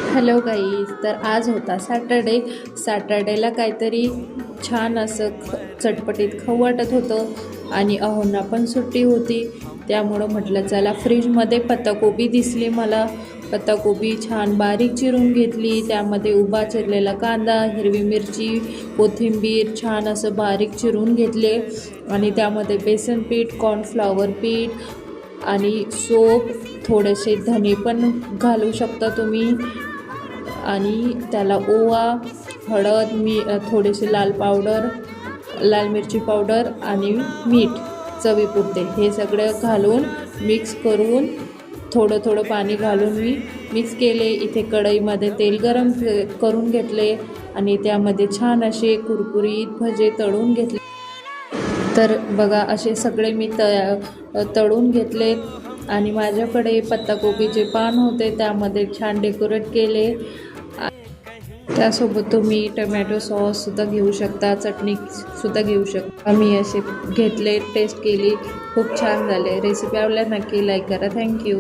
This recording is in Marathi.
हॅलो गाईज, तर आज होता सॅटर्डेला काहीतरी छान असं चटपटीत खाऊ वाटत होतं आणि अहोंना पण सुट्टी होती. त्यामुळं म्हटलं चला, फ्रीजमध्ये पत्ताकोबी दिसली मला. पत्ताकोबी छान बारीक चिरून घेतली, त्यामध्ये उभा चिरलेला कांदा, हिरवी मिरची, कोथिंबीर छान असं बारीक चिरून घेतले आणि त्यामध्ये बेसन पीठ, कॉर्नफ्लॉवर पीठ आणि सोप, थोडेसे धने पण घालू शकता तुम्ही आणि त्याला ओवा, हळद, थोडेसे लाल मिरची पावडर आणि मीठ चवीपुरते हे सगळं घालून मिक्स करून थोडं थोडं पाणी घालून मी मिक्स केले. इथे कढईमध्ये तेल गरम करून घेतले आणि त्यामध्ये छान असे कुरकुरीत भजे तळून घेतले. तर बघा, असे सगळे मी तळून घेतलेत आणि माझ्याकडे पत्ताकोबीचे पान होते, त्यामध्ये छान डेकोरेट केले. त्यासोबत तुम्ही टमॅटो सॉससुद्धा घेऊ शकता, चटणीसुद्धा घेऊ शकता. मी असे घेतले, टेस्ट केली, खूप छान झाले. रेसिपी आवडल्यास नक्की लाईक करा. थँक्यू.